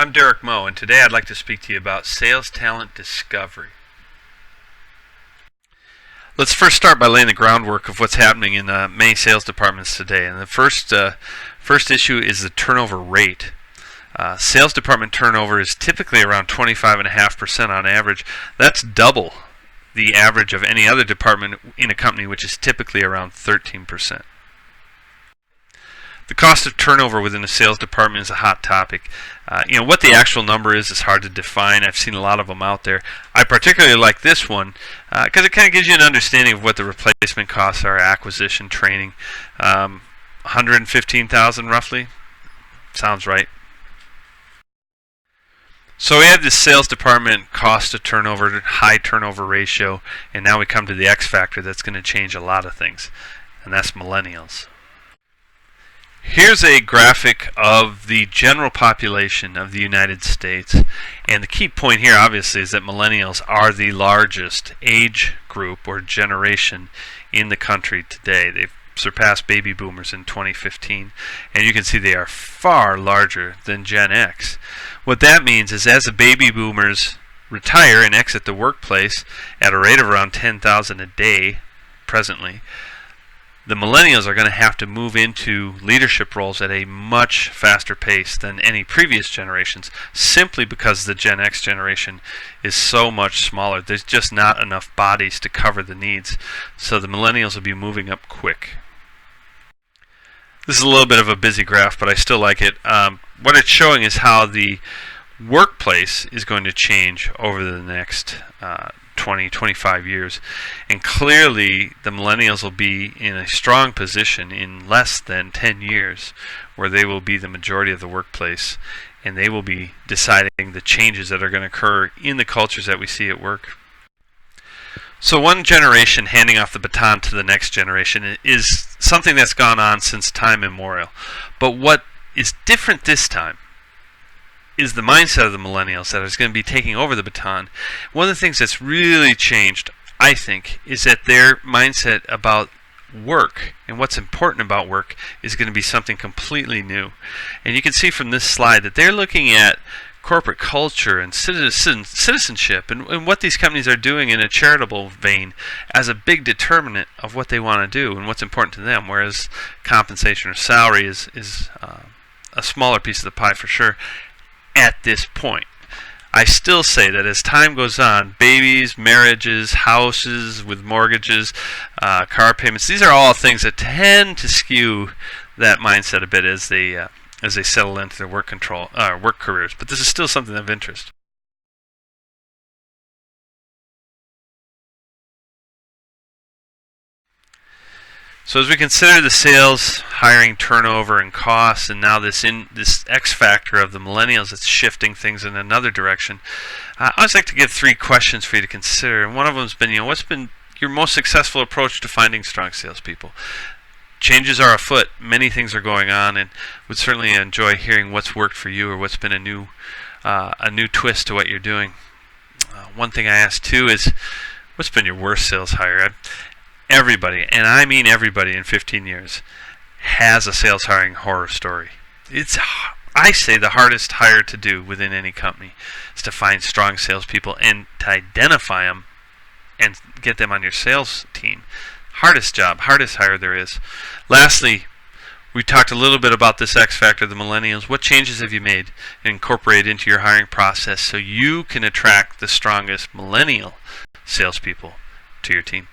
I'm Derek Moe, and today I'd like to speak to you about sales talent discovery. Let's first start by laying the groundwork of what's happening in many sales departments today. And the first issue is the turnover rate. Sales department turnover is typically around 25.5% on average. That's double the average of any other department in a company, which is typically around 13%. The cost of turnover within a sales department is a hot topic. What the actual number is hard to define. I've seen a lot of them out there. I particularly like this one because it kind of gives you an understanding of what the replacement costs are, acquisition, training. 115,000 roughly. Sounds right. So we have this sales department cost to turnover, high turnover ratio, and now we come to the X factor that's going to change a lot of things, and that's millennials. Here's a graphic of the general population of the United States, and the key point here obviously is that millennials are the largest age group or generation in the country today. They've surpassed baby boomers in 2015, and you can see they are far larger than Gen X. What that means is as the baby boomers retire and exit the workplace at a rate of around 10,000 a day presently, the millennials are going to have to move into leadership roles at a much faster pace than any previous generations, simply because the Gen X generation is so much smaller. There's just not enough bodies to cover the needs, so the millennials will be moving up quick. This is a little bit of a busy graph, but I still like it. What it's showing is how the workplace is going to change over the next 25 years, and clearly the millennials will be in a strong position in less than 10 years where they will be the majority of the workplace, and they will be deciding the changes that are going to occur in the cultures that we see at work. So one generation handing off the baton to the next generation is something that's gone on since time immemorial. But what is different this time is the mindset of the millennials that is going to be taking over the baton. One of the things that's really changed, I think, is that their mindset about work and what's important about work is going to be something completely new. And you can see from this slide that they're looking at corporate culture and citizenship and what these companies are doing in a charitable vein as a big determinant of what they want to do and what's important to them, whereas compensation or salary is a smaller piece of the pie for sure at this point. I still say that as time goes on, babies, marriages, houses with mortgages, car payments, these are all things that tend to skew that mindset a bit as they settle into their work careers. But this is still something of interest. So as we consider the sales, hiring, turnover, and costs, and now this X factor of the millennials that's shifting things in another direction, I always like to give 3 questions for you to consider. And one of them has been, what's been your most successful approach to finding strong salespeople? Changes are afoot. Many things are going on, and would certainly enjoy hearing what's worked for you or what's been a new twist to what you're doing. One thing I asked too is, what's been your worst sales hire? Everybody, and I mean everybody in 15 years, has a sales hiring horror story. I say the hardest hire to do within any company is to find strong salespeople and to identify them and get them on your sales team. Hardest job, hardest hire there is. Lastly, we talked a little bit about this X factor, the millennials. What changes have you made and incorporated into your hiring process so you can attract the strongest millennial salespeople to your team?